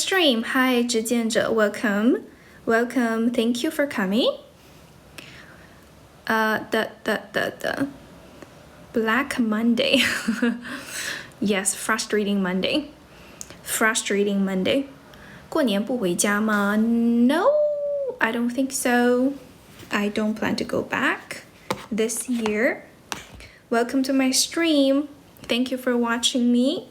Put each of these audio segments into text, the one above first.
stream. Hi, 直见者 welcome. Welcome. Thank you for coming. The Black Monday. Yes, frustrating Monday. Frustrating Monday. 过年不回家吗? No, I don't think so. I don't plan to go back this year. Welcome to my stream. Thank you for watching me.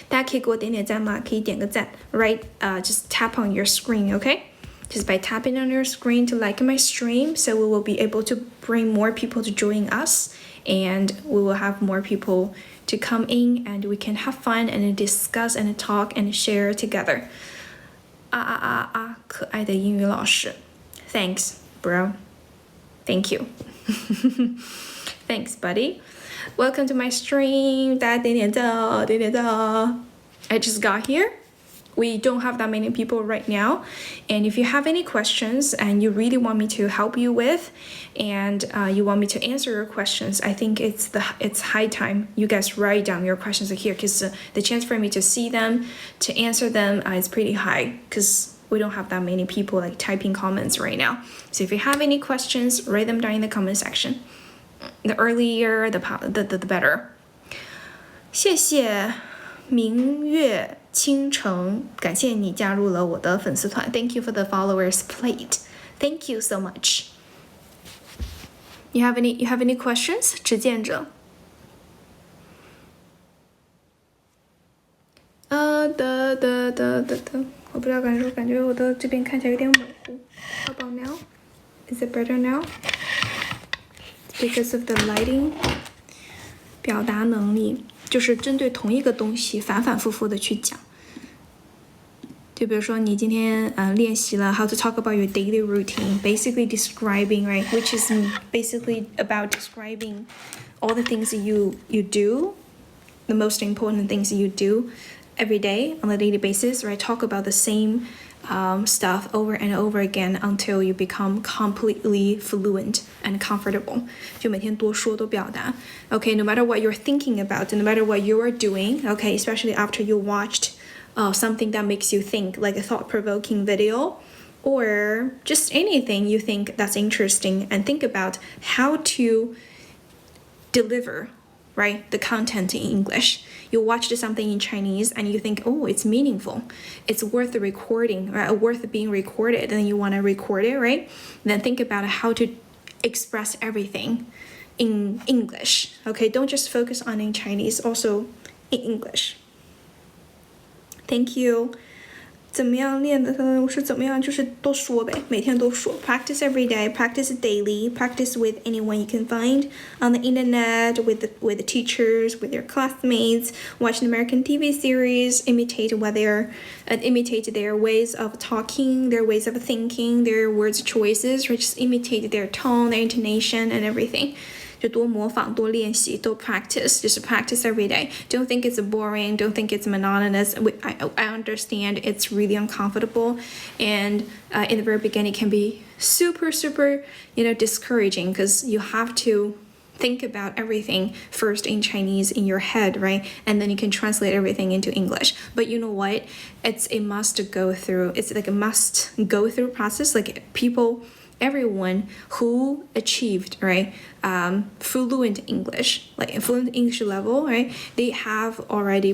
大家可以给我点点赞吗？可以点个赞 right? Just tap on your screen, okay? Just by tapping on your screen to like my stream, so we will be able to bring more people to join us, and we will have more people to come in, and we can have fun and discuss and talk and share together. 可爱的英语老师 Thanks, bro. Thank you. Thanks, buddy. Welcome to my stream. 大家点点赞哦，点点赞哦。I just got here. We don't have that many people right now. And if you have any questions and you really want me to help you with, and you want me to answer your questions, I think it's high time you guys write down your questions here, because the chance for me to see them, to answer them is pretty high, because we don't have that many people like typing comments right now. So if you have any questions, write them down in the comment section. The earlier, the better. 谢谢明月倾城，感谢你加入了我的粉丝团。Thank you for the followers plate. Thank you so much. You have any questions? 直见者。我不知道感觉我的这边看起来有点模糊。How about now? Is it better now? Because of the lighting. 表达能力就是针对同一个东西反反复复的去讲。就比如说你今天练习了 how to talk about your daily routine, basically describing, right, which is basically about describing all the things that you do, the most important things that you do every day on a daily basis, right? Talk about the same stuff over and over again until you become completely fluent and comfortable. 就每天多说多表达 Okay, no matter what you're thinking about, no matter what you are doing, okay, especially after you watched something that makes you think, like a thought-provoking video, or just anything you think that's interesting, and think about how to deliver, right, the content in English. You watched something in Chinese and you think, oh, it's meaningful, it's worth the recording, right? Worth being recorded, and you want to record it, right? Then think about how to express everything in English. Okay, don't just focus on in Chinese, also in English. Thank you. 怎么样练的？我说怎么样，就是多说呗，每天都说。Practice every day, practice daily, practice with anyone you can find on the internet, with the teachers, with your classmates. Watch an American TV series, imitate their ways of talking, their ways of thinking, their words choices, or just imitate their tone, their intonation, and everything. 就多模仿，多练习，多 practice, just practice every day. Don't think it's boring, don't think it's monotonous. I understand it's really uncomfortable, and in the very beginning it can be super, discouraging, because you have to think about everything first in Chinese in your head, right? And then you can translate everything into English. But you know what? It's like a must go through process. Like everyone who achieved, right, fluent English, like fluent English level, right, they have already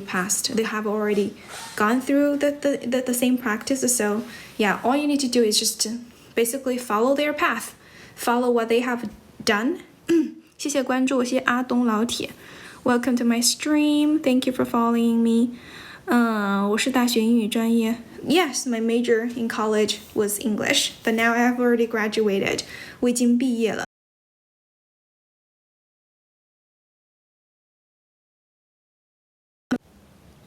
gone through the same practice. So yeah, all you need to do is just basically follow their path, follow what they have done. 谢谢关注，谢谢阿东老铁。Welcome to my stream. Thank you for following me. 我是大学英语专业。Yes, my major in college was English, but now I've already graduated. 我已经毕业了。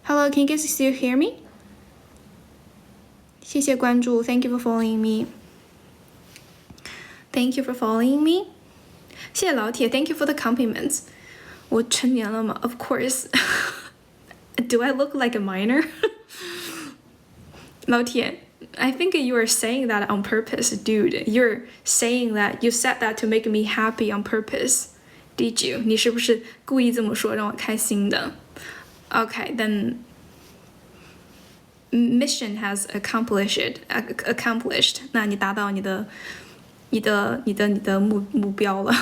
Hello, can you guys still hear me? 谢谢关注 Thank you for following me. Thank you for following me. 谢谢老铁 Thank you for the compliments. 我成年了吗 Of course. Do I look like a minor? 老铁 I think you are saying that on purpose, dude. You're saying that, you said that to make me happy on purpose. Did you? 你是不是故意这么说让我开心的？Okay, then mission has accomplished， 那你达到你的目标了。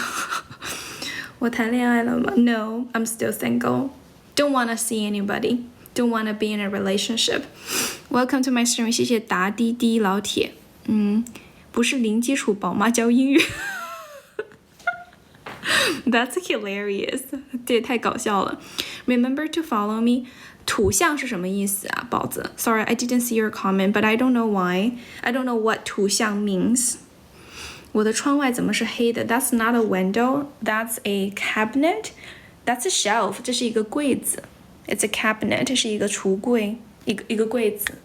我谈恋爱了吗 ？No, I'm still single. Don't wanna see anybody. Don't wanna be in a relationship. Welcome to my stream. 谢谢达滴滴老铁。不是零基础宝妈教英语。That's hilarious. 这也太搞笑了。Remember to follow me. 土象是什么意思啊，宝子 ？Sorry, I didn't see your comment, but I don't know why. I don't know what 土象 means. 我的窗外怎么是黑的 ？That's not a window. That's a cabinet. That's a shelf. 这是一个柜子。It's a cabinet. 这是一个橱柜，一个柜子。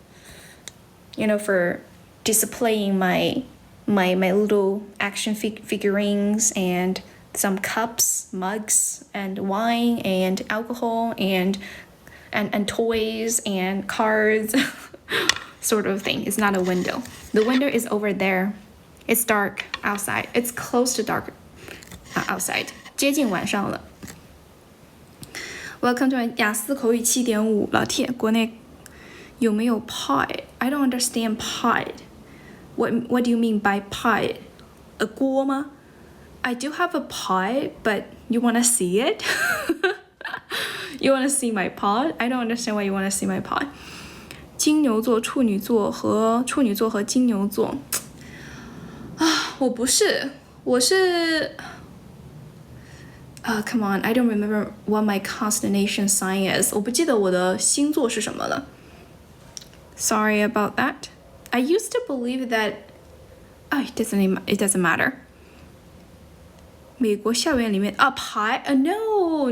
You know, for displaying my little action figurines and some cups, mugs, and wine and alcohol and toys and cards, sort of thing. It's not a window. The window is over there. It's dark outside. It's close to dark outside. 接近晚上了。Welcome to 雅思口语7.5，老铁，国内有没有 pie? I don't understand pie. What do you mean by pie? 锅吗？ I do have a pie, but you wanna see it? You wanna see my pod? I don't understand why you wanna see my pod. 金牛座、处女座和金牛座啊，我不是，我是come on, I don't remember what my constellation sign is. 我不记得我的星座是什么了。Sorry about that. I used to believe that. It doesn't matter. 美国校园里面pie? No.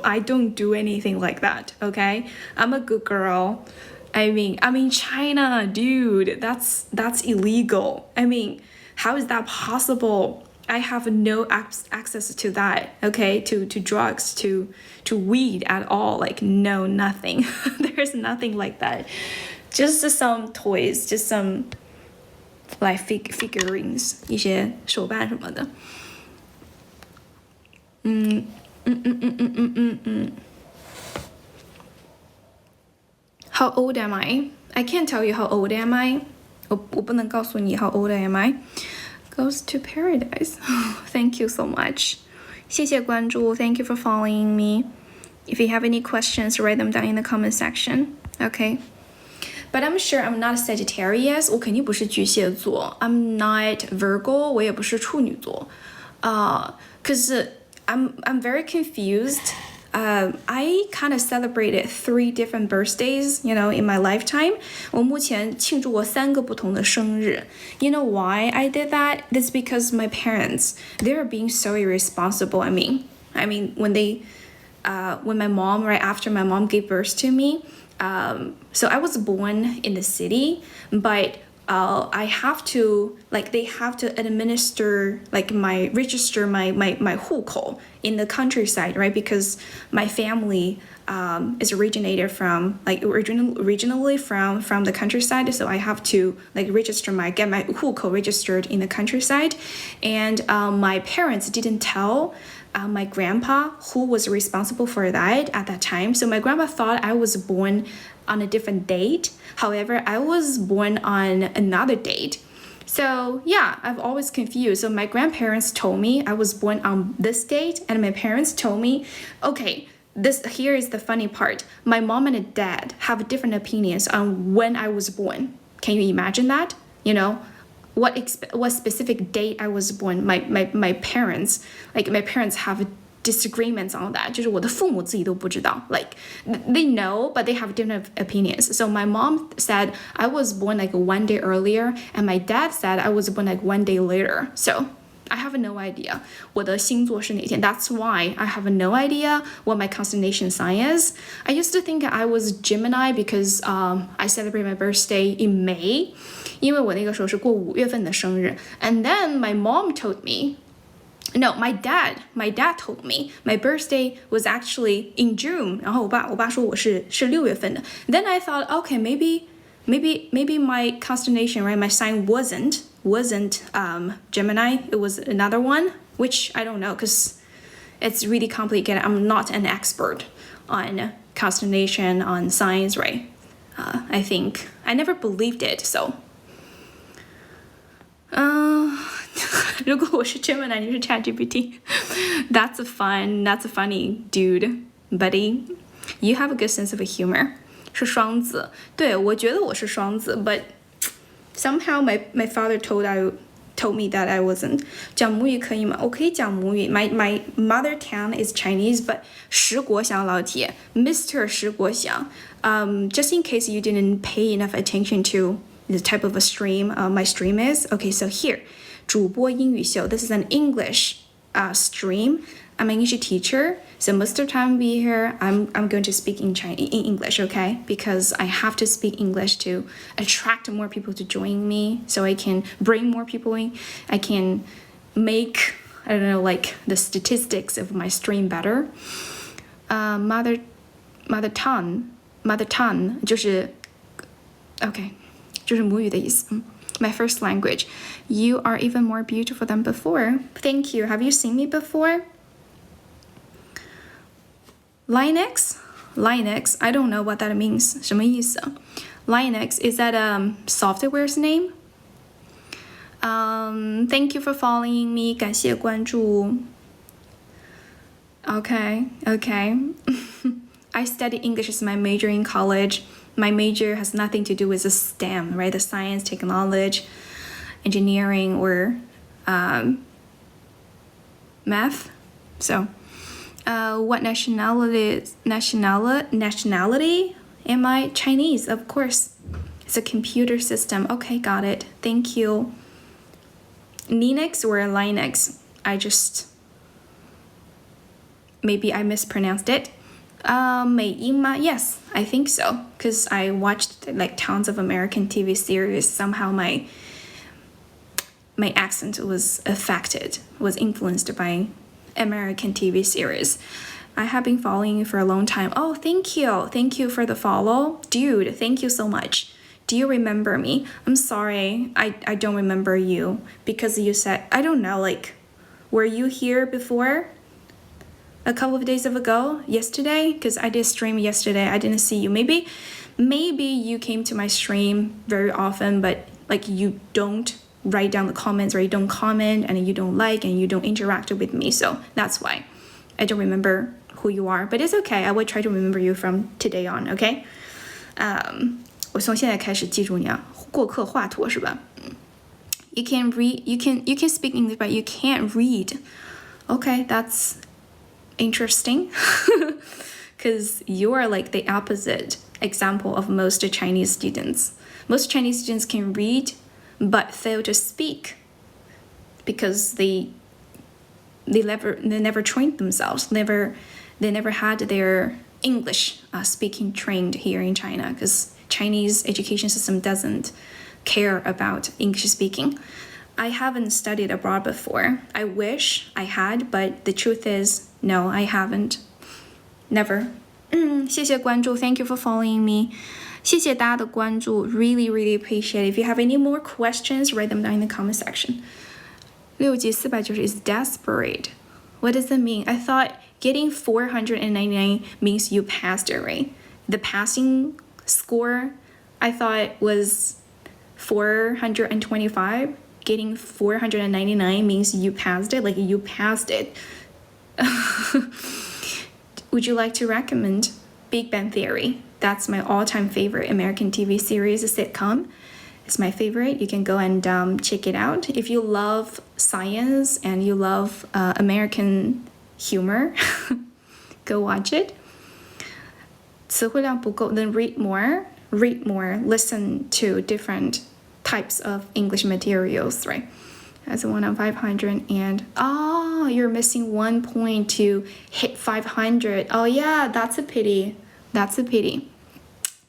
I don't do anything like that. Okay, I'm a good girl. I'm in China, dude. That's illegal. How is that possible? I have no access to that. Okay, to drugs, to weed at all. Like no, nothing. There's nothing like that. Just some toys, just some like figurines, 一些手办什么的。How old am I? I can't tell you how old am I. 我不能告诉你 how old am I. Goes to paradise. Thank you so much. 谢谢关注. Thank you for following me. If you have any questions, write them down in the comment section. Okay. But I'm sure I'm not Sagittarius. 我肯定不是巨蟹座. I'm not Virgo. 我也不是处女座. Cause I'm very confused. I kind of celebrated 3 different birthdays, you know, in my lifetime. 我目前庆祝过3个不同的生日. You know why I did that? That's because my parents, they're being so irresponsible. I mean, when my mom, right after my mom gave birth to me, so I was born in the city, but I have to, like, they have to administer, like, register my 户口 in the countryside, right? Because my family is originated from, like, originally from the countryside, so I have to, like, get my 户口 registered in the countryside. And my parents didn't tell my grandpa who was responsible for that at that time. So my grandpa thought I was born on a different date. However, I was born on another date. So yeah, I've always confused. So my grandparents told me I was born on this date, and my parents told me, okay, here is the funny part. My mom and dad have different opinions on when I was born. Can you imagine that? You know, what specific date I was born? My parents have disagreements on that. 就是我的父母自己都不知道. Like, they know, but they have different opinions. So my mom said I was born like 1 day earlier, and my dad said I was born like 1 day later. So I have no idea 我的星座是哪天. That's why I have no idea what my constellation sign is. I used to think I was Gemini because I celebrate my birthday in May. 因为我那个时候是过5月份的生日. And then my mom told me, no, my dad told me my birthday was actually in June. 然后我爸说我是6月份的. Then I thought, okay, maybe my constellation, right? My sign wasn't Gemini. It was another one, which I don't know because it's really complicated. I'm not an expert on constellation, on signs, right? I think I never believed it. So, 如果我是 Gemini， 你是 ChatGPT， that's a funny dude, buddy. You have a good sense of humor. 是双子，对，我觉得我是双子 ，but somehow my father told me that I wasn't. 讲母语可以吗？我可以讲母语。My mother tongue is Chinese, but 十国祥老铁 ，Mr. 十国祥。Just in case you didn't pay enough attention to the type of a stream my stream is. Okay, so here. 主播英语秀. This is an English stream. I'm an English teacher, so most of the time we here, I'm going to speak in English, okay? Because I have to speak English to attract more people to join me, so I can bring more people in. I can make, I don't know, like the statistics of my stream better. Mother tongue 就是 okay 就是母语的意思。My first language. You are even more beautiful than before. Thank you. Have you seen me before? Linux? I don't know what that means. 什么意思？ Linux, is that a software's name? Thank you for following me. 感谢关注。Okay. I studied English as my major in college. My major has nothing to do with the STEM, right? The science, technology, engineering, or math. So, what nationality am I? Chinese, of course. It's a computer system. Okay, got it. Thank you. Linux or Linux? Maybe I mispronounced it. 美音吗? Yes, I think so. Because I watched like tons of American TV series. Somehow my accent was influenced by American TV series. I have been following you for a long time. Oh, thank you. Thank you for the follow. Dude, thank you so much. Do you remember me? I'm sorry, I don't remember you. Because you said, I don't know, like, were you here before? A couple of days ago, yesterday, because I did stream yesterday. I didn't see you. Maybe you came to my stream very often, but like you don't write down the comments, or you don't comment, and you don't like, and you don't interact with me. So that's why I don't remember who you are. But it's okay. I will try to remember you from today on. Okay. 我从现在开始记住你啊，过客华佗是吧？ You can read. You can speak English, but you can't read. Okay, that's interesting. Because you are like the opposite example of most Chinese students. Most Chinese students can read but fail to speak because they never trained themselves. They never had their English speaking trained here in China, because Chinese education system doesn't care about English speaking. I haven't studied abroad before. I wish I had, but the truth is, no, I haven't. Never. 谢谢关注. Thank you for following me. 谢谢大家的关注. Really, really appreciate it. If you have any more questions, write them down in the comment section. 6级490 is desperate. What does it mean? I thought getting 499 means you passed it, right? The passing score, I thought, was 425. Getting 499 means you passed it, like you passed it. Would you like to recommend Big Bang Theory? That's my all-time favorite American TV series, a sitcom. It's my favorite. You can go and check it out. If you love science and you love American humor, go watch it. 词汇量不够, then read more, listen to different types of English materials, right? That's 1 out of 500, and you're missing 1 point to hit 500. Oh yeah, that's a pity.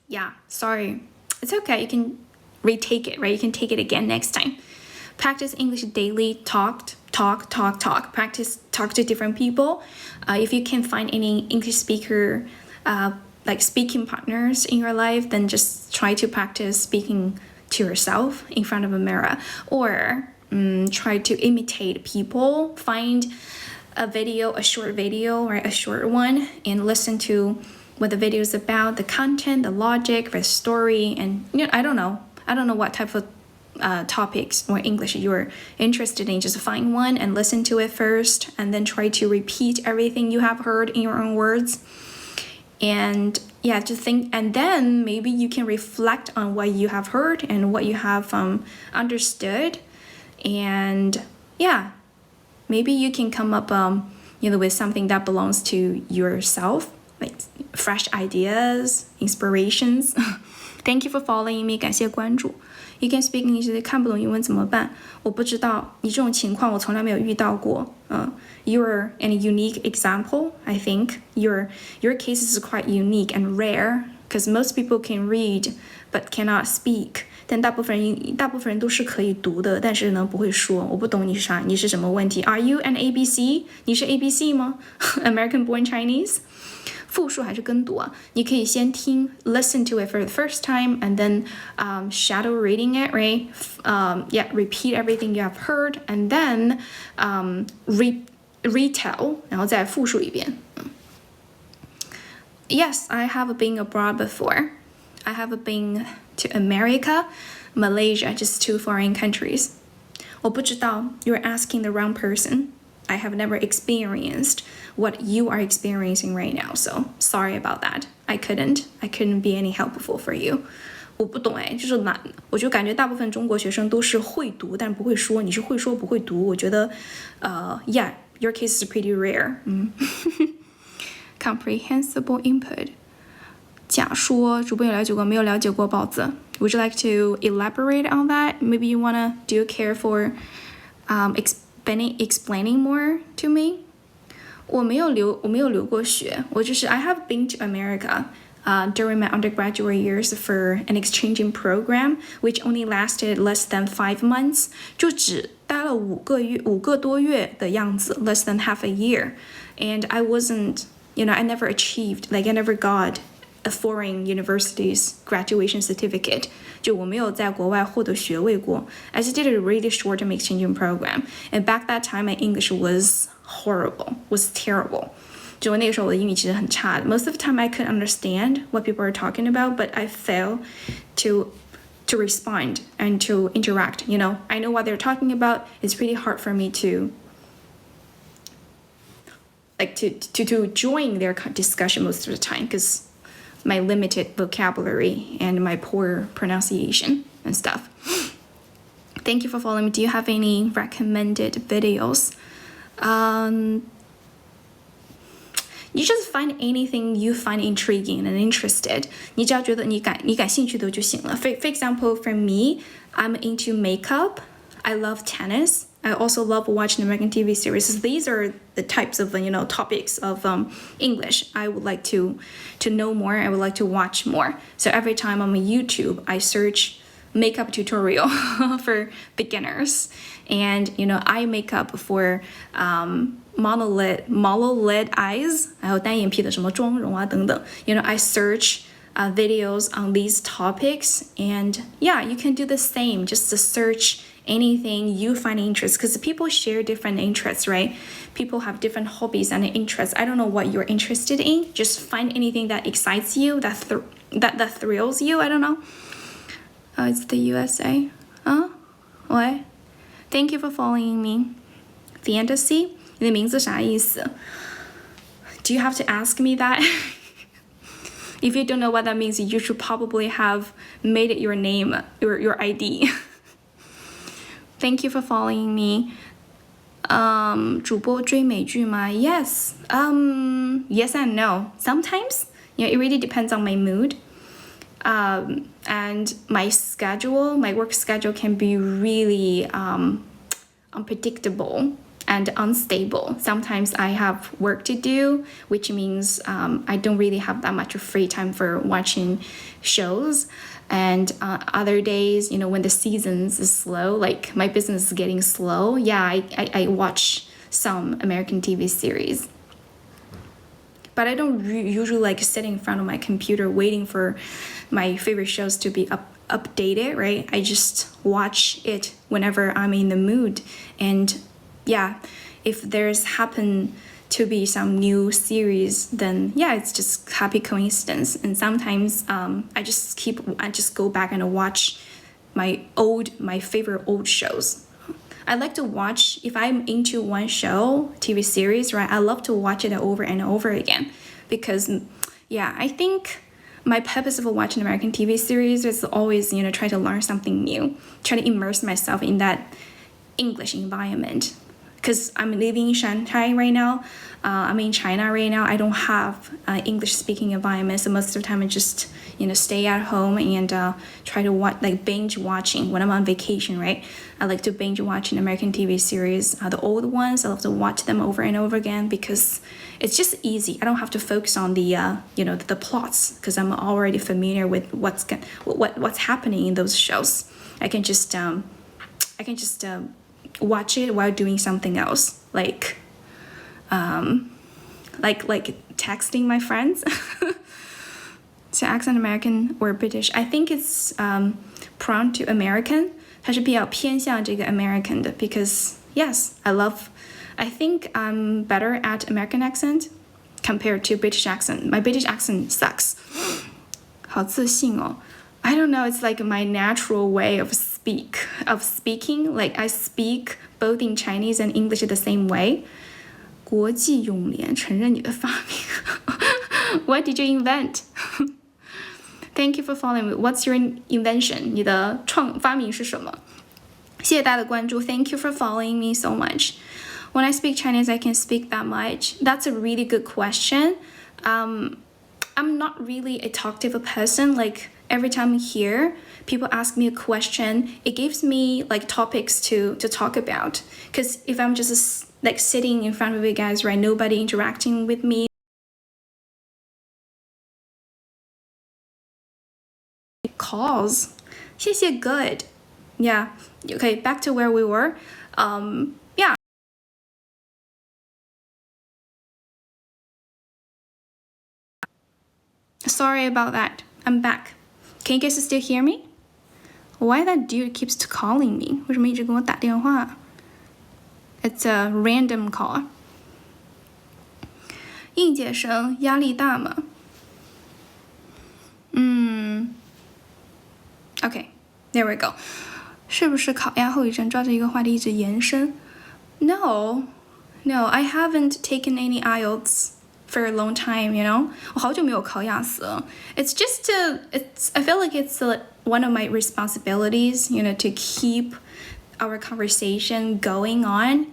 Yeah, sorry. It's okay. You can retake it, right? You can take it again next time. Practice English daily. Talk. Practice, talk to different people. If you can find any English speaker, like speaking partners in your life, then just try to practice speaking to yourself in front of a mirror, or try to imitate people. Find a short video or a short one, and listen to what the video is about, the content, the logic, the story, and I don't know what type of topics or English you're interested in. Just find one and listen to it first, and then try to repeat everything you have heard in your own words. And yeah, just think, and then maybe you can reflect on what you have heard and what you have understood, and yeah, maybe you can come up with something that belongs to yourself, like fresh ideas, inspirations. Thank you for following me. 感谢关注。You can speak English， 看不懂英文怎么办？我不知道，你这种情况我从来没有遇到过。You're an unique example. I think your case is quite unique and rare because most people can read but cannot speak. 但大部分人都是可以读的，但是呢不会说。我不懂你是什么问题 ？Are you an ABC？ 你是 ABC 吗？American born Chinese？ 复述还是跟读啊？你可以先听 listen to it for the first time and then shadow reading it, right? Repeat everything you have heard and then retell, 然后再复述一遍。Yes, I have been abroad before. I have been to America, Malaysia, just 2 foreign countries. 我不知道 you're asking the wrong person. I have never experienced what you are experiencing right now, so sorry about that. I couldn't be any helpful for you. 我不懂就是我就感觉大部分中国学生都是会读但不会说，你是会说不会读。我觉得yeah, your case is pretty rare. Comprehensible input. 假说主播有了解过没有了解过包子 Would you like to elaborate on that? Maybe you wanna do you care for explaining more to me? 我没有留过学，我就是 I have been to America during my undergraduate years for an exchanging program which only lasted less than 5 months. 就只待了5个多月的样子 less than half a year. And I wasn't, I never achieved, like I never got a foreign university's graduation certificate. 就我没有在国外获得学位过。I just did a really short-term exchanging program. And back that time, my English was horrible, was terrible. 就我那个时候我的英语其实很差的。Most of the time, I could understand what people are talking about, but I fail to respond and to interact. I know what they're talking about. It's pretty hard for me to join their discussion most of the time because my limited vocabulary and my poor pronunciation and stuff. Thank you for following me. Do you have any recommended videos? You just find anything you find intriguing and interested. 你只要觉得你感兴趣的就行了。For example, for me, I'm into makeup. I love tennis. I also love watching American TV series. These are the types of topics of English I would like to know more. I would like to watch more. So every time on YouTube, I search makeup tutorial for beginners, and eye makeup for monolid eyes. 还有单眼皮的什么妆容啊等等。I search videos on these topics, and yeah, you can do the same. Just to search anything you find interest, because people share different interests, right? People have different hobbies and interests. I don't know what you're interested in. Just find anything that excites you, that thrills you. I don't know. It's the USA. What? Thank you for following me. Fantasy? 你的名字啥意思? Do you have to ask me that? If you don't know what that means, you should probably have made it your name, your ID. Thank you for following me. 主播追美剧吗? Yes. Yes and no. Sometimes, it really depends on my mood. And my work schedule can be really unpredictable and unstable. Sometimes I have work to do, which means I don't really have that much free time for watching shows. And other days, when the seasons is slow, like my business is getting slow, I watch some American TV series. But I don't usually like sitting in front of my computer waiting for my favorite shows to be updated, right? I just watch it whenever I'm in the mood. And yeah, if there's happen to be some new series, then yeah, it's just happy coincidence. And sometimes I just go back and watch my favorite old shows. I like to watch, if I'm into one show, TV series, right, I love to watch it over and over again. Because yeah, I think my purpose of watching American TV series is always, try to learn something new, try to immerse myself in that English environment. Because I'm living in Shanghai right now, I'm in China right now. I don't have English speaking environment, so most of the time I just stay at home and try to watch, like binge watching when I'm on vacation, right? I like to binge watch an American TV series, the old ones. I love to watch them over and over again because it's just easy. I don't have to focus on the the plots because I'm already familiar with what's happening in those shows. I can just watch it while doing something else, like texting my friends. So accent American or British, I think it's prone to American. 它是比较偏向这个 American 的 because yes, I think I'm better at American accent compared to British accent. My British accent sucks. 好自信哦. I don't know, it's like my natural way of speaking. Like I speak both in Chinese and English the same way. 国际泳联承认你的发明. What did you invent? Thank you for following me. What's your invention? 你的发明是什么？谢谢大家的关注. Thank you for following me so much. When I speak Chinese, I can speak that much. That's a really good question. I'm not really a talkative person. Like every time here, people ask me a question, it gives me like topics to talk about. Because if I'm just like sitting in front of you guys, right, nobody interacting with me, calls. 谢谢 good. Yeah. Okay, back to where we were. Yeah. Sorry about that. I'm back. Can you guys still hear me? Why that dude keeps calling me? 为什么一直跟我打电话? It's a random call. 应届生压力大吗? Okay, there we go. 是不是考压后遗症抓着一个话题一直延伸? No, I haven't taken any IELTS for a long time, 我好久没有考雅思了. It's just I feel like it's one of my responsibilities, to keep our conversation going on,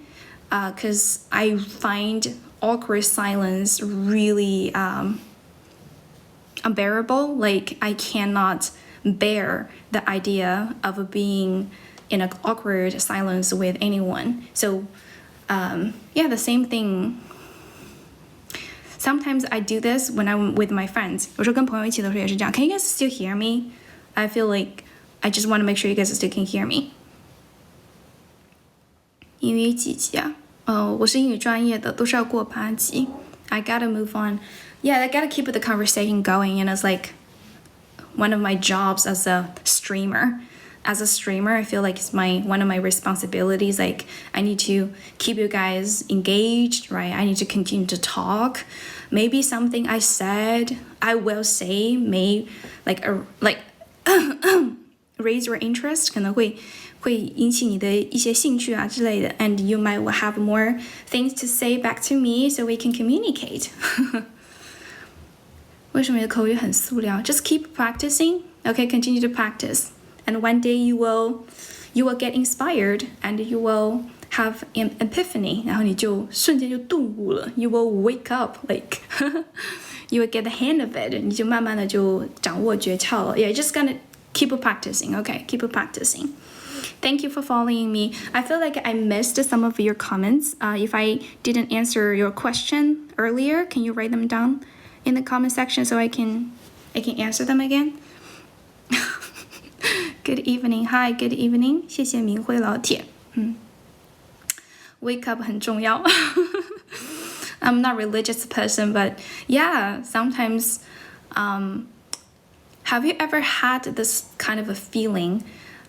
because I find awkward silence really unbearable. Like I cannot bear the idea of being in an awkward silence with anyone. So yeah, the same thing. Sometimes I do this when I'm with my friends. 有时候跟朋友一起的时候也是这样. Can you guys still hear me? I feel like I just want to make sure you guys still can hear me. 英语几级啊? 我是英语专业的，都是要过8级. I gotta move on. Yeah, I gotta keep the conversation going, and it's like one of my jobs as a streamer. As a streamer, I feel like it's one of my responsibilities. Like I need to keep you guys engaged, right? I need to continue to talk. Maybe something I said, I will say may raise your interest, 可能会引起你的一些兴趣啊之类的, and you might have more things to say back to me so we can communicate. 为什么你的口语很塑料? Just keep practicing. Okay, continue to practice. And one day you will get inspired and you will have an epiphany. 然后你就瞬间就顿悟了. You will wake up, like you will get the hang of it. 你就慢慢的就掌握诀窍了. Yeah, just gonna keep practicing. Okay, keep practicing. Thank you for following me. I feel like I missed some of your comments. If I didn't answer your question earlier, can you write them down in the comment section so I can answer them again? Good evening. Hi, good evening. 谢谢明辉老铁. Wake up 很重要. I'm not a religious person, but yeah, sometimes have you ever had this kind of a feeling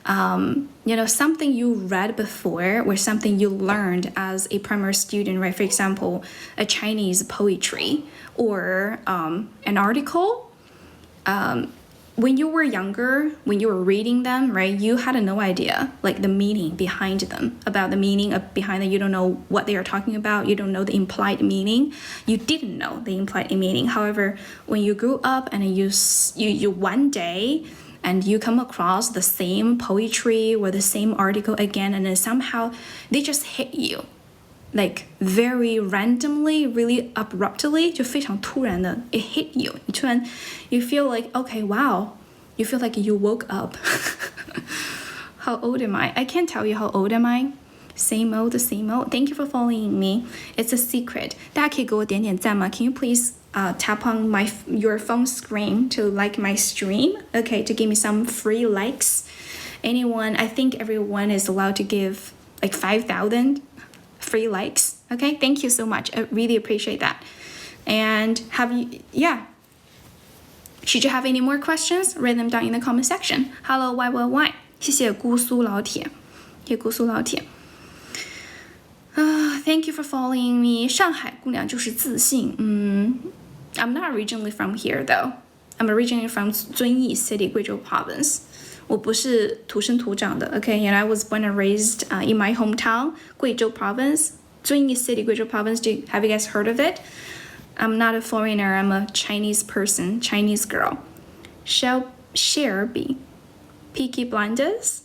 something you read before or something you learned as a primary student, right? For example, a Chinese poetry or an article. When you were younger, when you were reading them, right, you had no idea, like the meaning behind them, about the meaning behind them. You don't know what they are talking about. You don't know the implied meaning. You didn't know the implied meaning. However, when you grew up and you one day, and you come across the same poetry or the same article again, and then somehow they just hit you, like very randomly, really abruptly, 就非常突然的 it hit you. You feel like, okay, wow. You feel like you woke up. How old am I? I can't tell you how old am I. Same old, same old. Thank you for following me. It's a secret. 大家可以给我点点赞吗? Can you please tap on your phone screen to like my stream? Okay, to give me some free likes. Anyone, I think everyone is allowed to give like 5,000 free likes. Okay, thank you so much. I really appreciate that. And should you have any more questions? Write them down in the comment section. Hello, why? 谢谢姑苏老铁，谢谢姑苏老铁。Thank you for following me. 上海姑娘就是自信。I'm not originally from here though. I'm originally from 遵义 City, 贵州 Province. 我不是土生土长的 Okay, and I was born and raised in my hometown, 贵州 Province, 遵义 City, 贵州 Province. Have you guys heard of it? I'm not a foreigner. I'm a Chinese person, Chinese girl. Shelby, Peaky Blinders.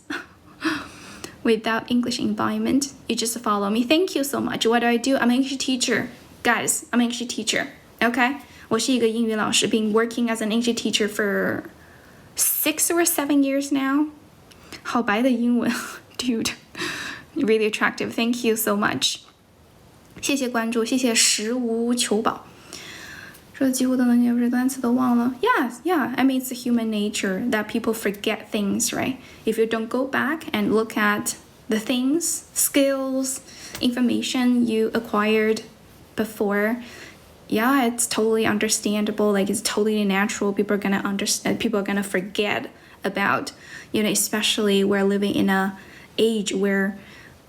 Without English environment, you just follow me. Thank you so much. What do? I'm an English teacher. Guys, I'm an English teacher. Okay? 我是一个英语老师 been working as an English teacher for 6 or 7 years now. 好白的英文 Dude, really attractive. Thank you so much. 谢谢关注，谢谢食无求饱。说几乎都能记住，单词都忘了。Yeah. I mean, it's human nature that people forget things, right? If you don't go back and look at the things, skills, information you acquired before, yeah, it's totally understandable. Like, it's totally natural. People are gonna understand. People are gonna forget about, especially we're living in a age where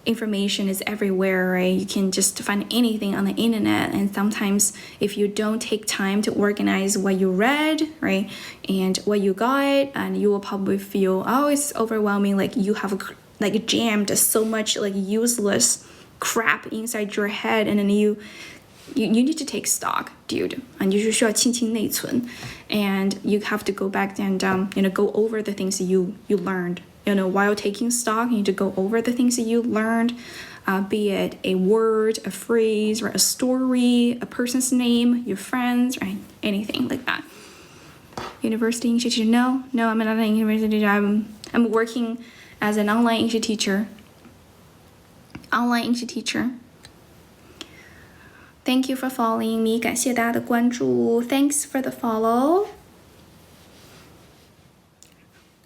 information is everywhere, right? You can just find anything on the internet, and sometimes if you don't take time to organize what you read, right, and what you got, and you will probably feel, it's overwhelming, like you have like jammed so much like useless crap inside your head, and then you need to take stock, dude, and 你就需要清清内存, and you have to go back and go over the things that you learned. While taking stock, you need to go over the things that you learned, be it a word, a phrase, or a story, a person's name, your friends, right? Anything like that. University English teacher? No, I'm not an university teacher. I'm working as an online English teacher. Online English teacher. Thank you for following me. 感谢大家的关注. Thanks for the follow.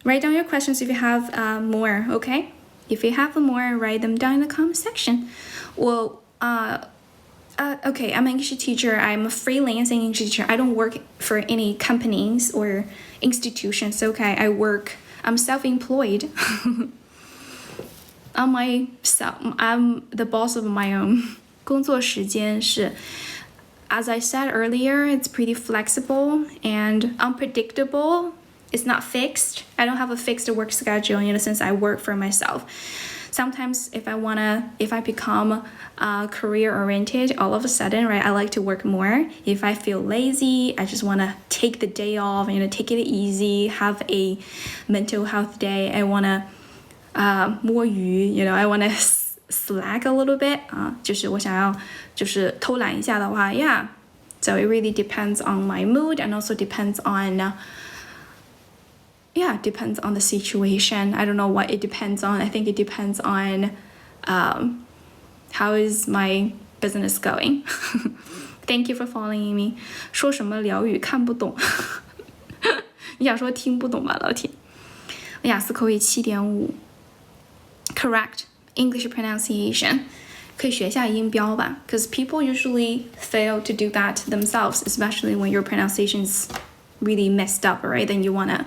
Write down your questions if you have more, okay? If you have more, write them down in the comment section. Well, okay, I'm an English teacher. I'm a freelancing English teacher. I don't work for any companies or institutions, okay? I'm self-employed. I'm the boss of my own. 工作时间是 as I said earlier, it's pretty flexible and unpredictable. It's not fixed. I don't have a fixed work schedule, since I work for myself. Sometimes if I become career-oriented, all of a sudden, right, I like to work more. If I feel lazy, I just want to take the day off, take it easy, have a mental health day. I want to 摸鱼, I want to slack a little bit. 就是我想要就是偷懒一下的话, yeah. So it really depends on my mood, and also depends on depends on the situation. I don't know what it depends on. I think it depends on how is my business going. Thank you for following me. 说什么辽语看不懂？你想说听不懂吧，老铁？雅思口语7.5 Correct English pronunciation. 可以学一下音标吧 because people usually fail to do that themselves, especially when your pronunciation is really messed up, right? Then you want to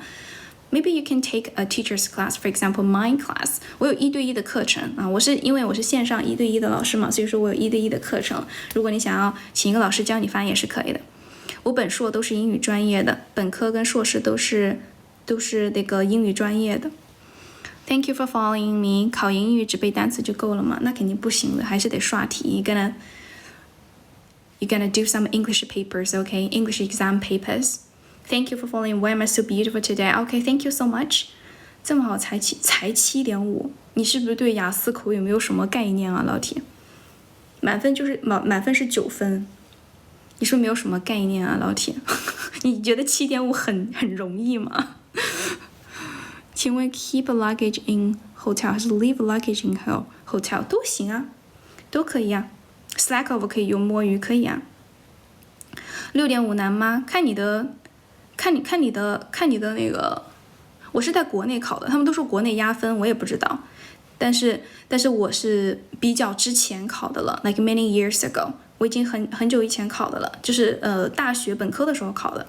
Maybe you can take a teacher's class, for example, my class. 我有1对1的课程啊，因为我是线上1对1的老师嘛，所以说我有1对1的课程。如果你想要请一个老师教你发音也是可以的。我本硕都是英语专业的，本科跟硕士都是那个英语专业的。Thank you for following me. 考英语只背单词就够了吗？那肯定不行的，还是得刷题。You're gonna do some English papers, okay? English exam papers.Thank you for following. Why am I so beautiful today? Okay, thank you so much. 这么好才7.5，你是不是对雅思口语没有什么概念啊，老铁？满分是9分，你是不是没有什么概念啊，老铁？你觉得7.5很容易吗？请问 keep a luggage in hotel 还是 leave luggage in hotel 都行啊，都可以啊。slack off 可以用摸鱼可以啊。6.5难吗？看你的那个，我是在国内考的，他们都说国内压分，我也不知道，但是我是比较之前考的了 ，like many years ago， 我已经很久以前考的了，就是大学本科的时候考的。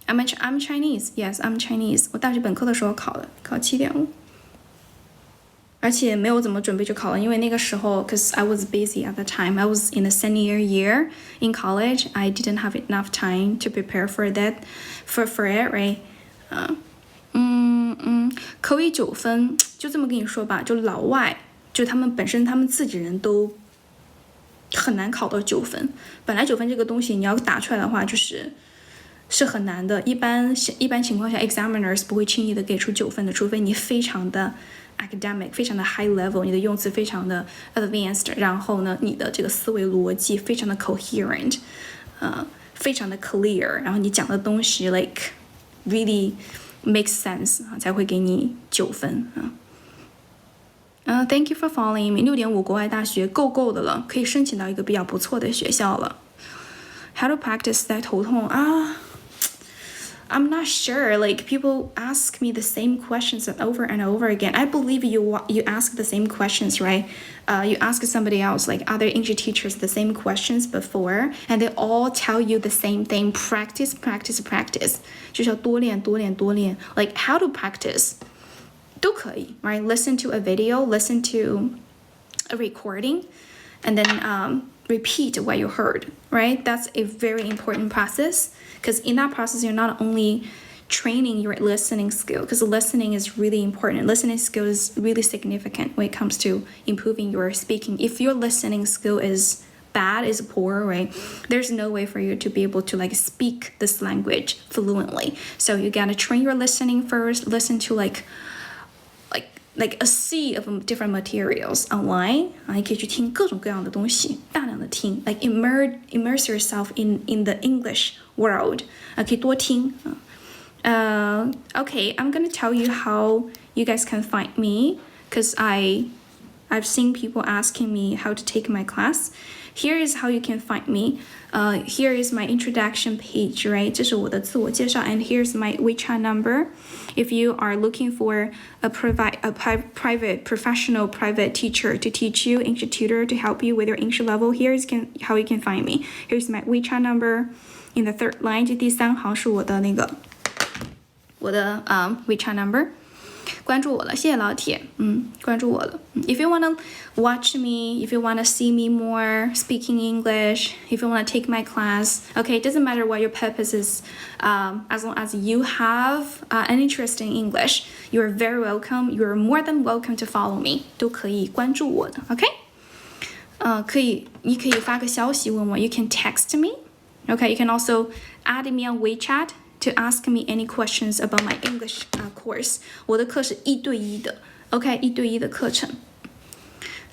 I'm Chinese, yes, I'm Chinese。我大学本科的时候考的，考7.5，而且没有怎么准备就考了，因为那个时候 ，cause I was busy at the time, I was in the senior year in college, I didn't have enough time to prepare for it, right？ 口语9分，就这么跟你说吧，就老外，就他们本身他们自己人都很难考到9分。本来9分这个东西你要打出来的话，是很难的。一般情况下 ，examiners 不会轻易的给出9分的，除非你非常的 academic， 非常的 high level， 你的用词非常的 advanced， 然后呢，你的这个思维逻辑非常的 coherent， 非常的 clear， 然后你讲的东西 like really makes sense 才会给你9分Thank you for following me。6.5国外大学够的了，可以申请到一个比较不错的学校了。How to practice 在头痛啊？I'm not sure. Like people ask me the same questions over and over again. I believe you ask the same questions, right? You ask somebody else, like other English teachers, the same questions before, and they all tell you the same thing: practice, practice, practice. 就是要多练。Like how to practice 都可以 right? Listen to a video, listen to a recording, and then repeat what you heard, right? That's a very important process because in that process, you're not only training your listening skill, because listening is really important. Listening skill is really significant when it comes to improving your speaking. If your listening skill is bad, is poor, right? There's no way for you to be able to like speak this language fluently. So you gotta train your listening first, listen to like a sea of different materials online 你可以去听各种各样的东西，大量的听 like immerse yourself in the English world 可以多听Okay, I'm gonna tell you how you guys can find me because I've seen people asking me how to take my class. Here is how you can find me. Here is my introduction page, right? 这是我的自我介绍 and here's my WeChat number. If you are looking for a private professional private teacher to teach you, English tutor to help you with your English level, here's how you can find me. Here's my WeChat number. In the third line, 这第3行是我的WeChat number. 关注我了，谢谢老铁，关注我了。If you wanna watch me, if you wanna see me more speaking English, if you wanna take my class, okay, it doesn't matter what your purpose is, as long as you have an interest in English, you are very welcome. You are more than welcome to follow me. 都可以关注我的 ，OK？ 你可以发个消息问我 ，you can text me, okay? You can also add me on WeChat.To ask me any questions about my English course. 我的课是1对1的 ，OK， 1对1的课程。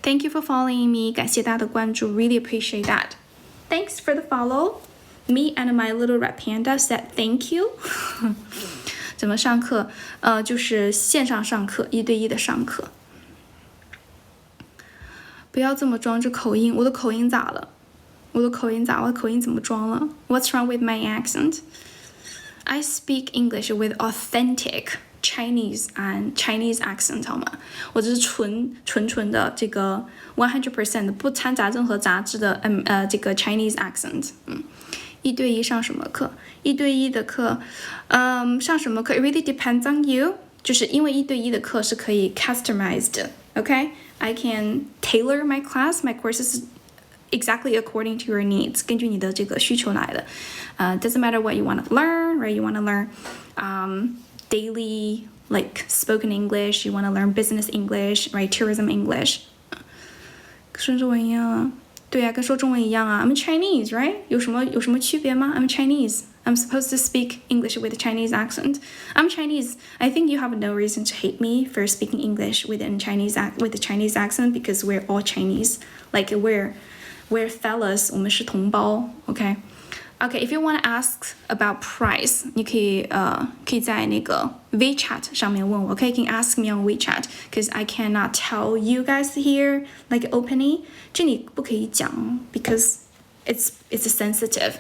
Thank you for following me. 感谢大家的关注 ，really appreciate that. Thanks for the follow. Me and my little red panda said thank you. 怎么上课？就是线上上课，1对1的上课。不要这么装着口音，我的口音咋了？我的口音怎么装了 ？What's wrong with my accent?I speak English with authentic Chinese accent 好吗？我这是纯的这个 100% 不掺杂任何杂质的这个 Chinese accent。一对一上什么课？一对一的课，上什么课 ？It really depends on you。就是因为一对一的课是可以 customized 的 ，OK？I can tailor my class, my courses exactly according to your needs， 根据你的这个需求来的。Doesn't matter what you want to learn, right? You want to learn daily like spoken English, you want to learn business English, right? Tourism English。跟中文一样啊，对啊，跟说中文一样啊。I'm Chinese, right? 有什么区别吗？ I'm Chinese. I'm supposed to speak English with a Chinese accent. I'm Chinese. I think you have no reason to hate me for speaking English with a Chinese accent because we're all Chinese. Like we're fellas. 我们是同胞 ，OK? Okay, if you want to ask about price, 你可以在那个 WeChat 上面问我 ，OK? You can ask me on WeChat, because I cannot tell you guys here like openly. 这里不可以讲 because it's sensitive.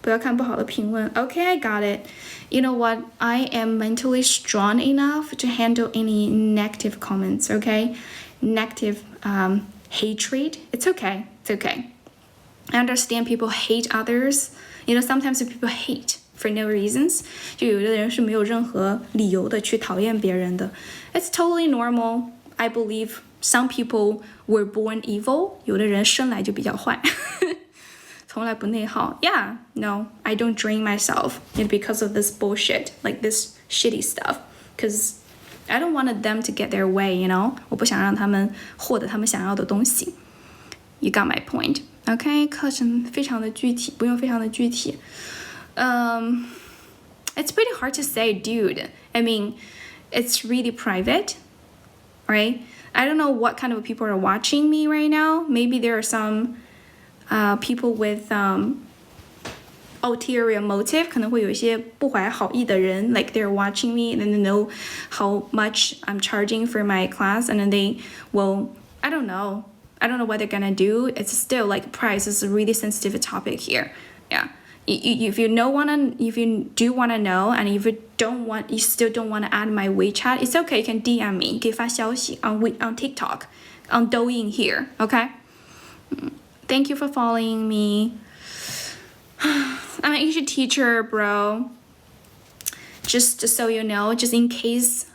不要看不好的评论 ，OK? I got it. You know what? I am mentally strong enough to handle any negative comments. OK? Negative hatred. It's okay. It's okay. I understand people hate others. You know, sometimes people hate for no reasons. 就有的人是没有任何理由的去讨厌别人的。It's totally normal. I believe some people were born evil. 有的人生来就比较坏。从来不内耗。Yeah, no, I don't drain myself because of this bullshit, like this shitty stuff. Because I don't want them to get their way, you know? 我不想让他们获得他们想要的东西。You got my point. OK, 课程非常的具体，不用非常的具体。It's pretty hard to say, dude. I mean, it's really private, right? I don't know what kind of people are watching me right now. Maybe there are some people with ulterior motive. 可能会有一些不怀好意的人 like they're watching me and then they know how much I'm charging for my class and then they will, I don't know what they're gonna do. It's still like price is a really sensitive topic here. Yeah. If you do wanna know, and if you still don't wanna add my WeChat, it's okay. You can DM me. 可以发消息 on TikTok, on Douyin here. Okay. Thank you for following me. I'm an English teacher, bro. Just so you know, just in case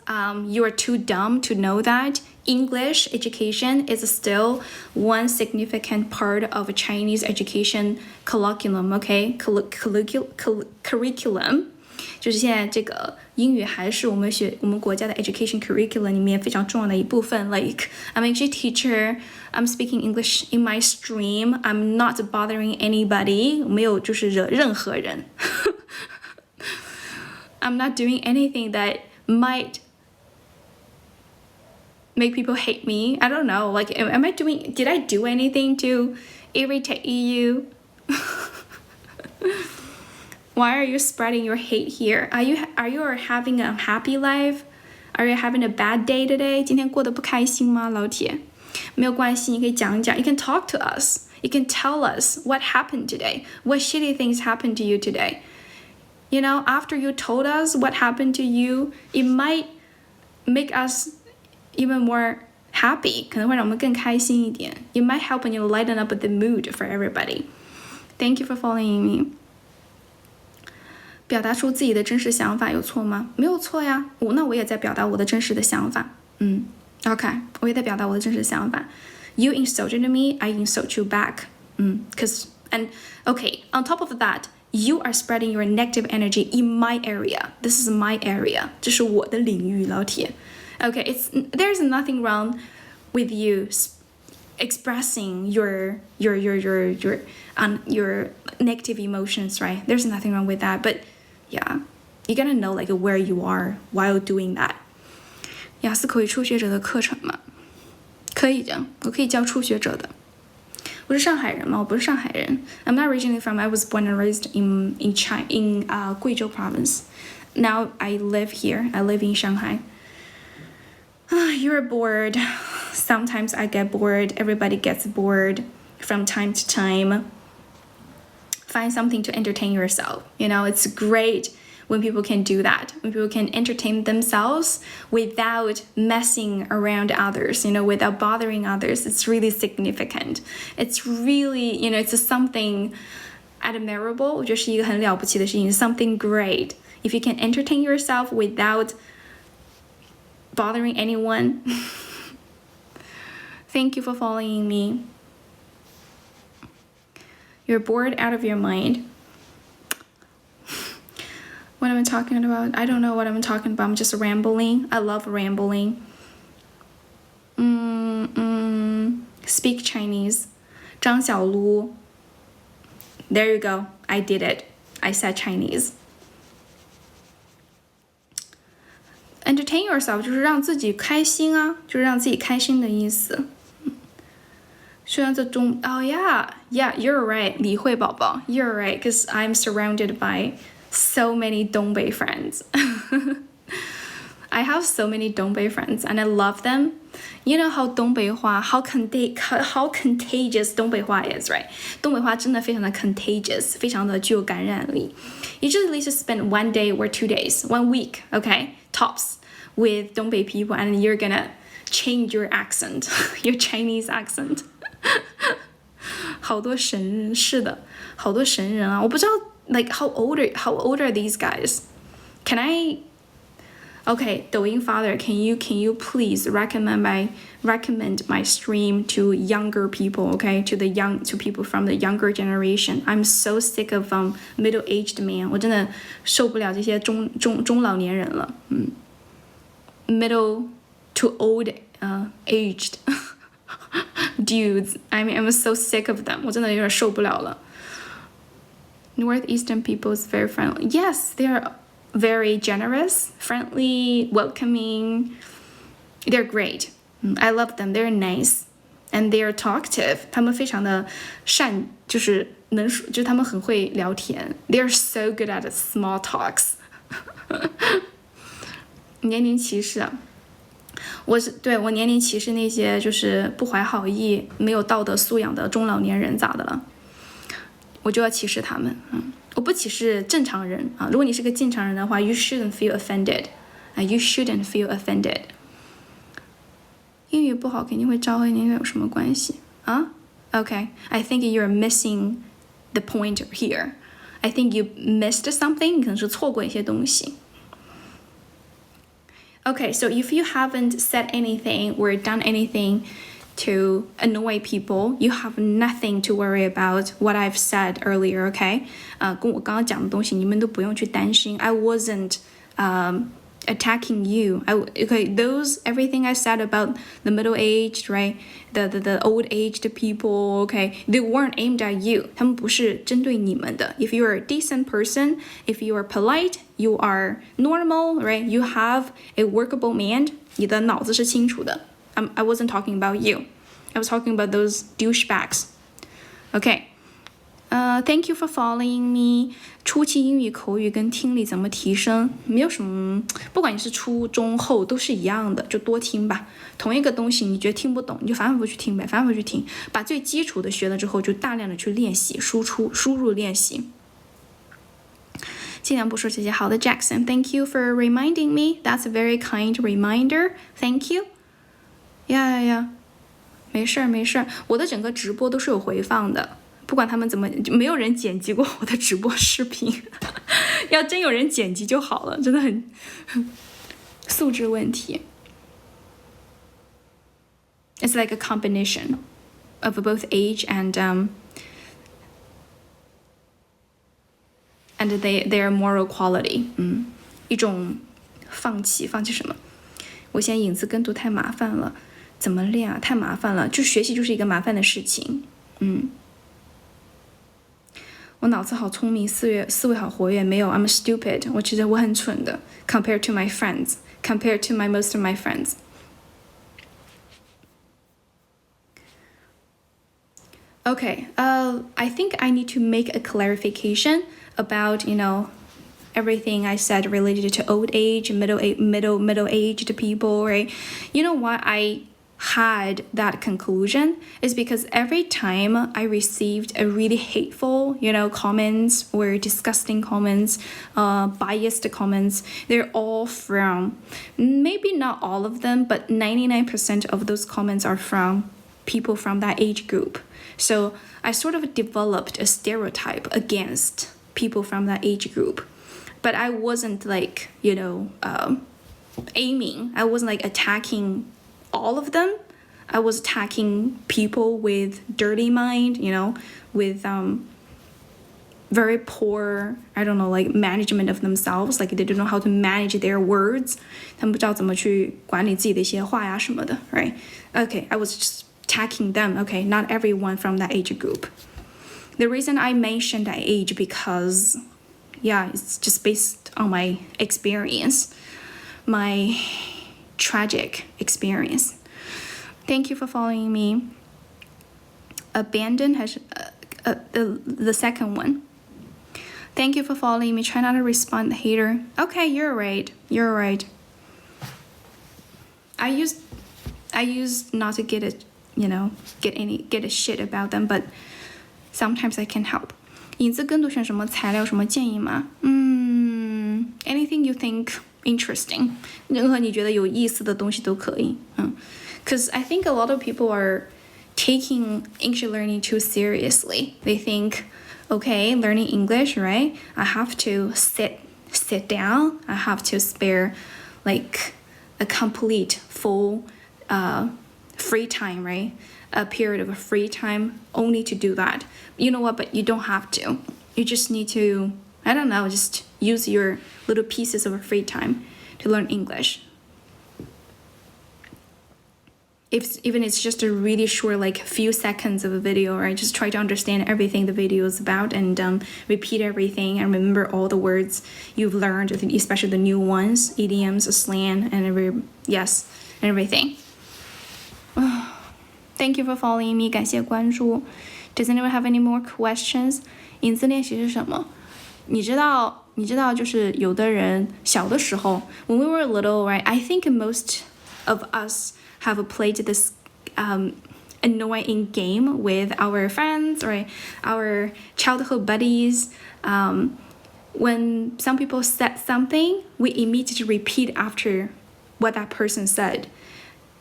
you are too dumb to know that. English education is still one significant part of a Chinese education curriculum, okay? Curriculum. 就是现在这个英语还是我们国家的 education curriculum 里面非常重要的一部分。Like I'm an English teacher, I'm speaking English in my stream, I'm not bothering anybody. 没有就是惹任何人。I'm not doing anything that might make people hate me. I don't know. Like, did I do anything to irritate you? Why are you spreading your hate here? Are you having a happy life? Are you having a bad day today? 今天过得不开心吗，老铁？没有关系，你可以讲一讲。You can talk to us. You can tell us what happened today. What shitty things happened to you today? You know, after you told us what happened to you, it might make us even more happy. 可能会让我们更开心一点。It might help you lighten up the mood for everybody. Thank you for following me. 表达出自己的真实想法有错吗？没有错呀。那我也在表达我的真实的想法。OK， 我也在表达我的真实想法。You insulted me, I insult you back. On top of that, you are spreading your negative energy in my area. This is my area. 这是我的领域，老铁。Okay, there's nothing wrong with you expressing your negative emotions, right? There's nothing wrong with that, but yeah, you gotta know like where you are while doing that. 雅思口语初学者的课程嘛，可以的，我可以教初学者的。我是上海人吗？我不是上海人。I'm not originally from. I was born and raised in China, in Guizhou province. Now I live here. I live in Shanghai. You're bored. Sometimes I get bored. Everybody gets bored from time to time. Find something to entertain yourself. You know, it's great when people can do that. When people can entertain themselves without messing around others, you know, without bothering others. It's really significant. It's really, you know, it's something admirable， 我觉得是一个很了不起的事情 ，something great. If you can entertain yourself without bothering anyone. Thank you for following me. You're bored out of your mind. What am I talking about? I don't know what I'm talking about. I'm just rambling. I love rambling. Speak Chinese. 张小璐. There you go. I did it. I said Chinese. Entertain yourself 就是让自己开心啊，就是让自己开心的意思。虽然这中 Oh yeah, you're right. 李慧宝宝 You're right, because I'm surrounded by so many 东北 friends. I have so many 东北 friends and I love them. You know how 东北话 how contagious 东北话 is, right? 东北话真的非常的 contagious, 非常的具有感染力。You just at least spend 1 day or 2 days, 1 week, okay, tops, with 东北 people, and you're gonna change your accent, your Chinese accent. 好多神人，是的，好多神人啊！我不知道 like how old are these guys? Can I? Okay, 抖音 father, can you please recommend my stream to younger people, okay? To people from the younger generation. I'm so sick of middle-aged men. 我真的受不了这些中老年人了。Middle to old aged dudes. I mean, I'm so sick of them. 我真的有点受不了了。Northeastern people is very friendly. Yes, they are very generous, friendly, welcoming. They're great. I love them. They're nice and they're talkative. 他们非常的善，就是他们很会聊天。They're so good at small talks. 年龄歧视啊，我年龄歧视那些就是不怀好意、没有道德素养的中老年人，咋的了？我就要歧视他们。我不歧视正常人啊。如果你是个正常人的话 ，you shouldn't feel offended. You shouldn't feel offended. 英语不好肯定会招黑，那有什么关系啊 ？Okay, I think you're missing the point here. I think you missed something. 你可能是错过一些东西。Okay, so if you haven't said anything or done anything to annoy people, you have nothing to worry about what I've said earlier, okay? 跟我刚刚讲的东西，你们都不用去担心。I wasn't attacking you. Everything I said about the middle-aged, right? The old-aged people, okay? They weren't aimed at you. 他们不是针对你们的。If you're a decent person, if you are polite, you are normal, right? You have a workable mind. 你的脑子是清楚的。I wasn't talking about you. I was talking about those douchebags. Okay. Thank you for following me. 初期英语口语跟听力怎么提升？没有什么，不管你是初中后都是一样的，就多听吧。同一个东西你觉得听不懂，你就反复去听呗，反复去听，把最基础的学了之后，就大量的去练习，输入练习。尽量不说这些。好的 ，Jackson, thank you for reminding me. That's a very kind reminder. Thank you. Yeah. 没事儿，我的整个直播都是有回放的。不管他们怎么，就没有人剪辑过我的直播视频，要真有人剪辑就好了，真的很素质问题。It's like a combination of both age and their moral quality. 一种放弃什么？我现在影子跟读太麻烦了，怎么练啊？太麻烦了，就学习就是一个麻烦的事情。我脑子好聪明，思维好活跃，没有 I'm stupid. 我觉得我很蠢的 compared to my friends, compared to most of my friends. Okay, I think I need to make a clarification about, everything I said related to old age, middle-aged people, right? You know why I had that conclusion is because every time I received a really hateful, comments or disgusting comments, biased comments, they're all from, maybe not all of them, but 99% of those comments are from people from that age group. So I sort of developed a stereotype against people from that age group. But I wasn't like, aiming. I wasn't like attacking all of them. I was attacking people with dirty mind, with very poor, I don't know, like management of themselves, like they don't know how to manage their words. 他们不知道怎么去管理自己的一些话呀什么的 right? Okay, I was just attacking them. Okay, not everyone from that age group. The reason I mentioned that age because, yeah, it's just based on my experience, my tragic experience. Thank you for following me. Abandon has the second one. Thank you for following me. Try not to respond, hater. Okay, you're right. You're right. I used not to get it, get a shit about them, but sometimes I can help. 影子跟读选什么材料什么建议吗？Anything you think interesting. 任何你觉得有意思的东西都可以。Because I think a lot of people are taking English learning too seriously. They think, okay, learning English, right? I have to sit down. I have to spare like a complete full free time, right? A period of free time only to do that. You know what? But you don't have to. You just need to, I don't know, just use your little pieces of free time to learn English. Even it's just a really short, like few seconds of a video, right? Just try to understand everything the video is about and repeat everything and remember all the words you've learned, especially the new ones, idioms, slang, and everything. Thank you for following me. 感谢关注. Does anyone have any more questions? 影子练习是什么？你知道就是有的人小的时候 when we were little, right? I think most of us have played this annoying game with our friends or our childhood buddies. When some people said something, we immediately repeat after what that person said.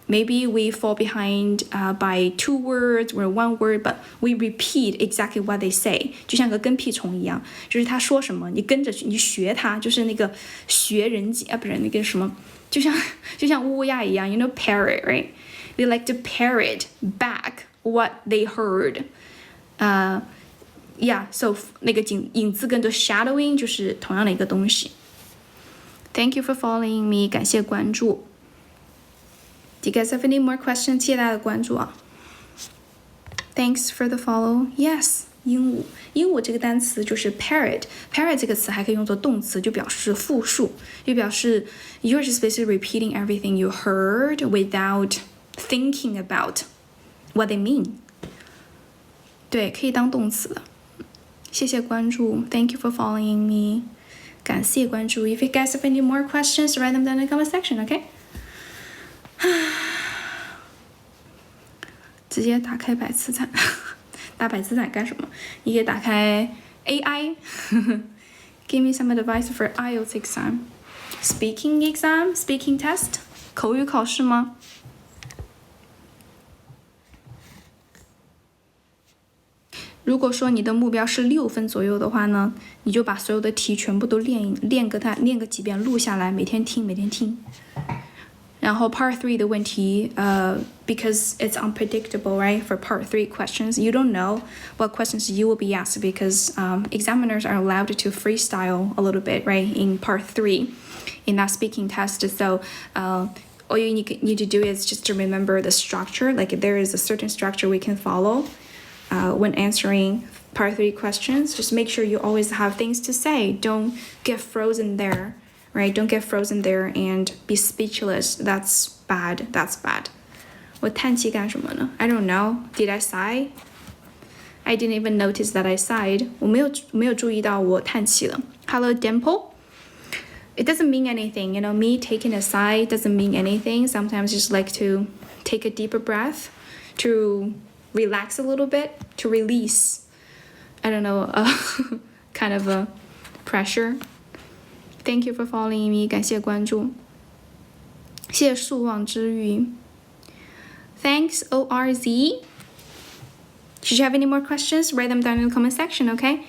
Maybe we fall behind by 2 words or 1 word, but we repeat exactly what they say. 就像个跟屁虫一样，就是他说什么，你跟着你学他，就是那个学人机啊，不是那个什么，就像乌鸦一样 parrot, right? They like to parrot back what they heard. So 那个影子跟着 shadowing 就是同样的一个东西。Thank you for following me. 感谢关注。Do you guys have any more questions? 谢谢大家的关注啊。Thanks for the follow. Yes. 鹦鹉这个单词就是 parrot 这个词还可以用作动词，就表示复述，就表示 you're just basically repeating everything you heard without thinking about what they mean. 对，可以当动词的。谢谢关注 Thank you for following me. 感谢关注 If you guys have any more questions, write them down in the comment section, okay? 直接打開百詞慘打百詞慘幹什麼？你可以打開 AI Give me some advice for IELTS exam. Speaking exam? Speaking test? 口語考試嗎？如果说你的目标是6分左右的话呢，你就把所有的题全部都练个几遍，录下来，每天听。然后 Part 3的问题because it's unpredictable, right? For Part 3 questions, you don't know what questions you will be asked because examiners are allowed to freestyle a little bit, right? In Part 3, in that speaking test. So all you need to do is just to remember the structure. Like there is a certain structure we can follow when answering Part 3 questions. Just make sure you always have things to say. Don't get frozen there. Right? Don't get frozen there and be speechless. That's bad. 我叹气干什么呢？ I don't know. Did I sigh? I didn't even notice that I sighed. 我没有注意到我叹气了。Hello, Dimple. It doesn't mean anything. You know, me taking a sigh doesn't mean anything. Sometimes I just like to take a deeper breath to relax a little bit, to release, I don't know, kind of a pressure.Thank you for following me. 感谢关注。谢谢素望之玉。Thanks, ORZ. Should you have any more questions? Write them down in the comment section, okay?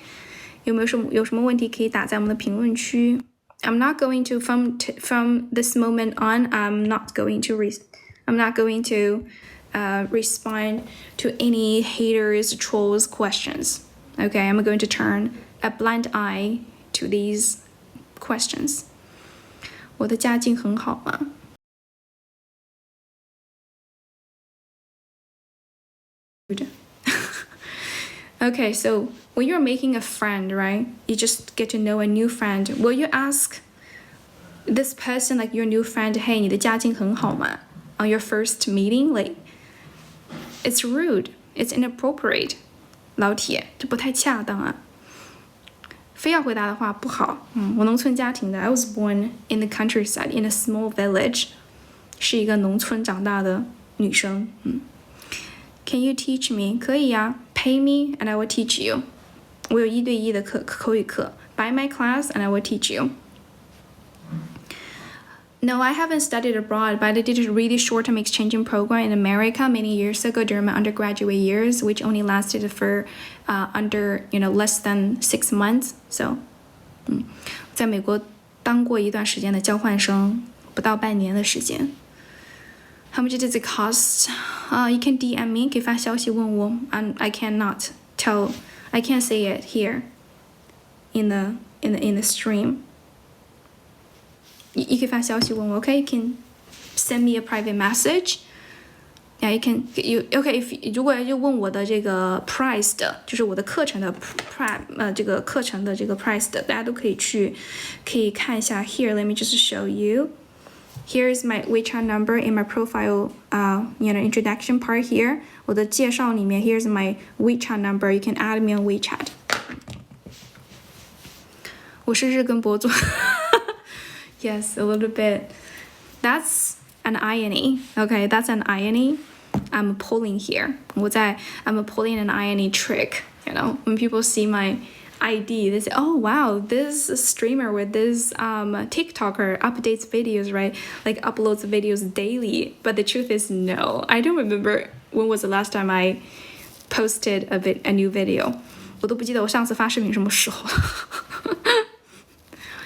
有什么问题可以打在我们的评论区。I'm not going to from this moment on. I'm not going to respond to any haters, trolls, questions. Okay, I'm going to turn a blind eye to these questions. 我的家境很好吗？ Okay, so when you're making a friend, right? You just get to know a new friend. Will you ask this person, like your new friend, hey, 你的家境很好吗? On your first meeting? Like, it's rude. It's inappropriate. 老铁，这不太恰当啊。非要回答的话不好。我农村家庭的 I was born in the countryside, in a small village. 是一个农村长大的女生。Can you teach me? 可以呀。Pay me and I will teach you. 我有1对1的口语课。Buy my class and I will teach you. No, I haven't studied abroad, but I did a really short-term exchanging program in America many years ago during my undergraduate years, which only lasted for less than 6 months. So, 在美国当过一段时间的交换生，不到半年的时间。How much does it cost? You can DM me, 可以发消息问我。I cannot say it here in the stream. 你可以发消息问我 ，OK? You can send me a private message. Yeah, OK? 如果就问我的这个 price 的，就是我的课程的这个课程的这个 price 的，大家都可以看一下 here. Let me just show you. Here's my WeChat number in my profile, introduction part here. 我的介绍里面 here's my WeChat number. You can add me on WeChat. 我是日更博主。Yes, a little bit. That's an irony. Okay, that's an irony. I'm pulling here. I'm pulling an irony trick. When people see my ID, they say, oh wow, this streamer with this TikToker updates videos, right? Like uploads videos daily. But the truth is no. I don't remember when was the last time I posted a new video. 我都不记得我上次发视频什么时候了。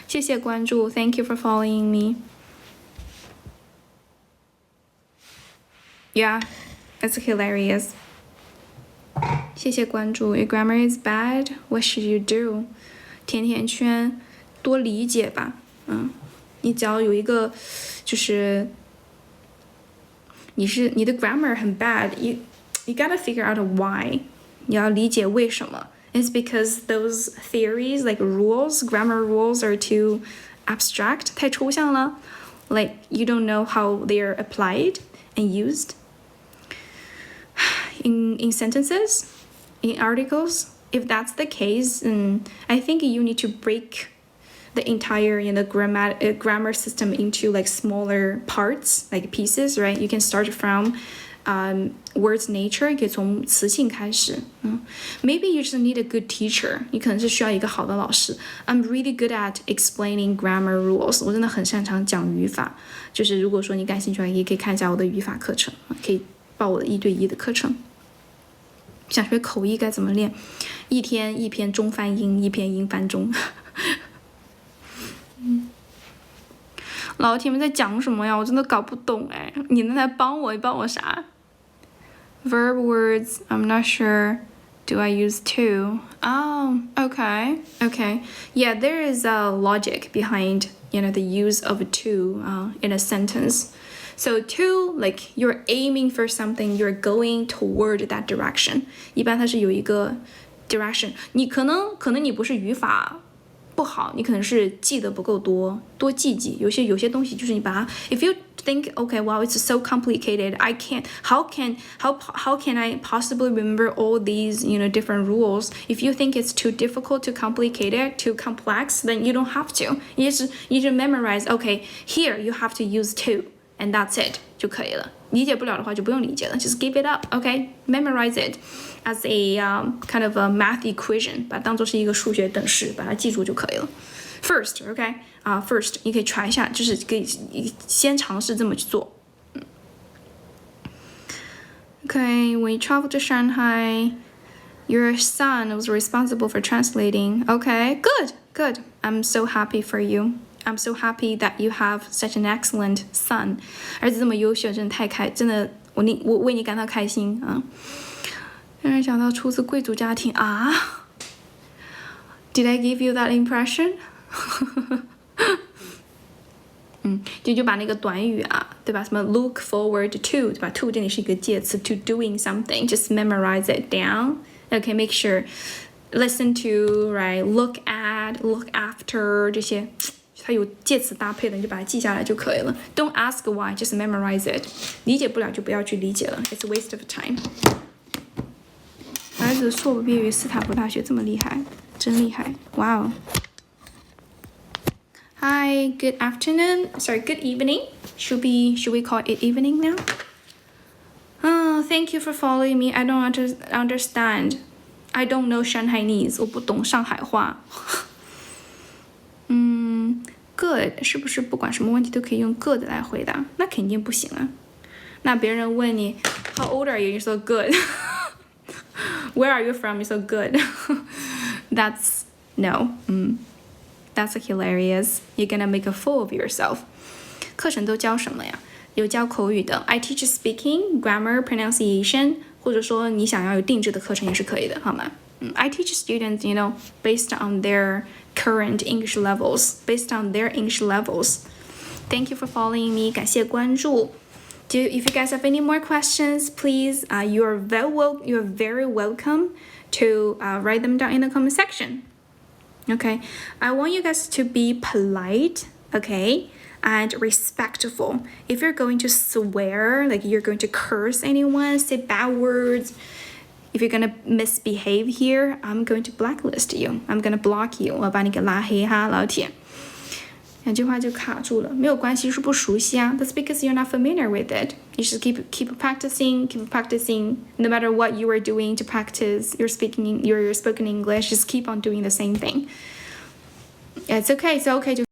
谢谢关注 ，Thank you for following me. Yeah, it's hilarious. 谢谢关注。Your grammar is bad. What should you do? 甜甜圈，多理解吧。你只要有一个，就是你的 grammar 很 bad. You gotta figure out why. 你要理解为什么。It's because those theories, like rules, grammar rules are too abstract, 太抽象了. Like, you don't know how they are applied and used in sentences, in articles. If that's the case, then I think you need to break the entire grammar system into like smaller parts, like pieces, right? You can start from words nature, 可以从词性开始。Maybe you just need a good teacher. 你可能是需要一个好的老师。I'm really good at explaining grammar rules. 我真的很擅长讲语法。就是如果说你感兴趣，也可以看一下我的语法课程，可以报我的1对1的课程。想学口译该怎么练？一天一篇中翻英，一篇英翻中。老铁们在讲什么呀？我真的搞不懂哎！你能来帮我？你帮我啥？ Verb words, I'm not sure. Do I use to? Oh, okay. Yeah, there is a logic behind, the use of to in a sentence. So to, like, you're aiming for something, you're going toward that direction. 一般它是有一个 direction. 你可能你不是语法不好，你可能是记得不够多，多记。有些东西就是你把它 ，if you think, okay, wow, it's so complicated, I can't, how can I possibly remember all these, different rules? If you think it's too difficult, too complicated, too complex, then you don't have to. You just memorize, okay, here you have to use to, and that's it 就可以了。理解不了的话就不用理解了 ，just give it up, okay? Memorize it as a kind of a math equation， 把它当做是一个数学等式，把它记住就可以了。First, okay? First 你可以 try 一下，就是可以先尝试这么去做。Okay, when you travel to Shanghai, your son was responsible for translating. Okay, good. I'm so happy for you. I'm so happy that you have such an excellent son. 儿子这么优秀，真的我为你感到开心啊！让人想到出自贵族家庭啊。Did I give you that impression? 就把那个短语啊，对吧？什么 look forward to， 对吧 ？to 这里是一个介词 ，to doing something， just memorize it down. Okay, make sure listen to, right? Look at, look after 这些，它有介词搭配的，你就把它记下来就可以了。Don't ask why, just memorize it. 理解不了就不要去理解了 ，it's a waste of time. 儿子硕博毕业于斯坦福大学，这么厉害，真厉害！哇哦。Hi, good afternoon. Sorry, good evening. Should we call it evening now? Oh, thank you for following me. I don't understand. I don't know Shanghainese. 我不懂上海话。Good 是不是不管什么问题都可以用 good 来回答？那肯定不行啊。那别人问你 How old are you? You so good. Where are you from? You so good. That's no. That's hilarious. You're gonna make a fool of yourself. 课程都教什么呀？有教口语的 I teach speaking, grammar, pronunciation 或者说你想要有定制的课程也是可以的，好吗？I teach students, based on their current English levels. Thank you for following me. 感谢关注。If you guys have any more questions, please, you're very welcome to write them down in the comment section. Okay, I want you guys to be polite, okay, and respectful. If you're going to swear, like you're going to curse anyone, say bad words, if you're gonna misbehave here, I'm going to blacklist you. I'm gonna block you. 我把你给拉黑哈，老铁。两句话就卡住了，没有关系，是不熟悉啊。That's because you're not familiar with it. You should keep practicing. No matter what you are doing to practice your spoken English, just keep on doing the same thing. It's okay.